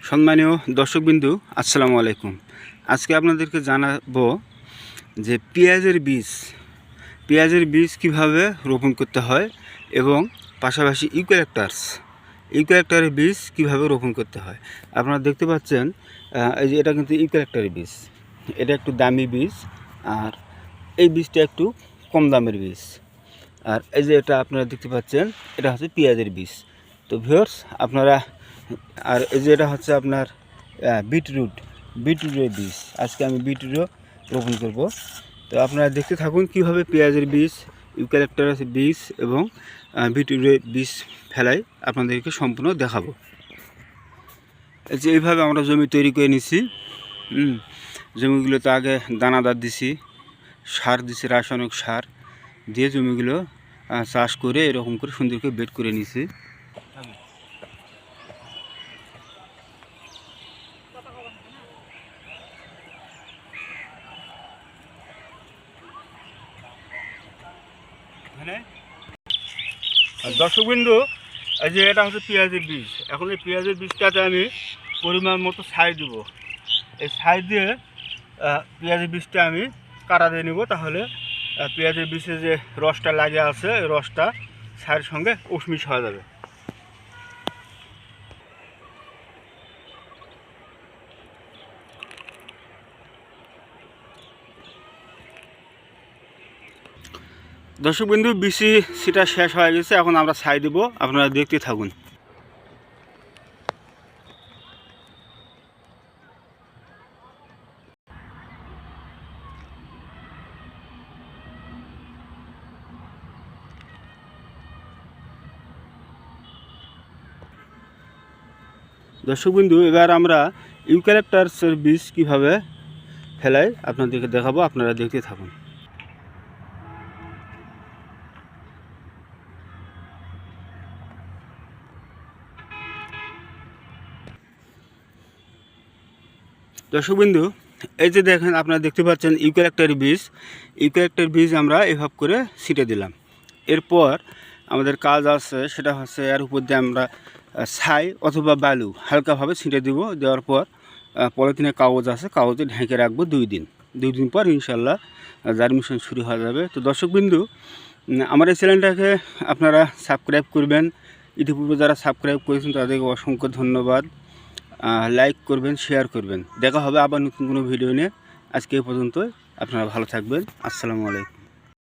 সম্মানীয় দর্শকবিন্দু আসসালামু আলাইকুম। আজকে আপনাদেরকে জানাবো যে পেঁয়াজের বীজ কিভাবে রোপণ করতে হয় এবং পাশাপাশি ইউক্যালিপটাসের বীজ কিভাবে রোপণ করতে হয়। আপনারা দেখতে পাচ্ছেন এই যে এটা কিন্তু ইউক্যালিপটাসের বীজ, এটা একটু দামি বীজ, আর এই বীজটা একটু কম দামের বীজ। আর এই যে এটা আপনারা দেখতে পাচ্ছেন এটা হচ্ছে পেঁয়াজের বীজ। তো ভিউয়ার্স আপনারা, আর এই যে এটা হচ্ছে আপনার বিটরুটের বীজ। আজকে আমি বিটরুটও রোপণ করব। তো আপনারা দেখতে থাকুন কীভাবে পেঁয়াজের বীজ, ইউক্যালিপটাসের বীজ এবং বিটরুটের বীজ ফেলাই আপনাদেরকে সম্পূর্ণ দেখাবো। এই যে এইভাবে আমরা জমি তৈরি করে নিছি। জমিগুলোতে আগে দানাদার দিছি, সার দিছি, রাসায়নিক সার দিয়ে জমিগুলো চাষ করে এরকম করে সুন্দর করে বেড করে নিছি। দর্শকবিন্দু, এই যে এটা হচ্ছে পেঁয়াজের বীজ। এখন এই পেঁয়াজের বীজটাতে আমি পরিমাণ মতো ছাই দেবো। এই ছাই দিয়ে পেঁয়াজের বীজটা আমি কাটা দিয়ে নেব, তাহলে পেঁয়াজের বীজে যে রসটা লাগে আছে এই রসটা ছাইয়ের সঙ্গে উষ্মিশ হয়ে যাবে। দর্শকবিন্দু, বিসি সেটা শেষ হয়ে গেছে, এখন আমরা ছাই দেবো, আপনারা দেখতে থাকুন। দর্শকবিন্দু, এবার আমরা ইউক্যালিপটাসের বীজ কীভাবে ফেলাই আপনাদেরকে দেখাবো, আপনারা দেখতে থাকুন। দর্শকবিন্দু, এই যে দেখেন, আপনারা দেখতে পাচ্ছেন ইউক্যালিপটাসের বীজ আমরা এভাবে করে ছিটে দিলাম। এরপর আমাদের কাজ আছে, সেটা হচ্ছে এর উপর দিয়ে আমরা ছাই অথবা বালু হালকাভাবে ছিটে দিব। দেওয়ার পর পলিথিনে কাগজ আছে, কাগজে ঢেকে রাখবো 2 দিন পর ইনশাল্লাহ জার্মিনেশন শুরু হয়ে যাবে। তো দর্শকবিন্দু, আমার এই চ্যানেলটাকে আপনারা সাবস্ক্রাইব করবেন। ইতিপূর্বে যারা সাবস্ক্রাইব করেছেন তাদেরকে অসংখ্য ধন্যবাদ। লাইক করবেন, শেয়ার করবেন। দেখা হবে আবার নতুন কোনো ভিডিও নিয়ে। আজকে এই পর্যন্তই। আপনারা ভালো থাকবেন। আসসালামু আলাইকুম।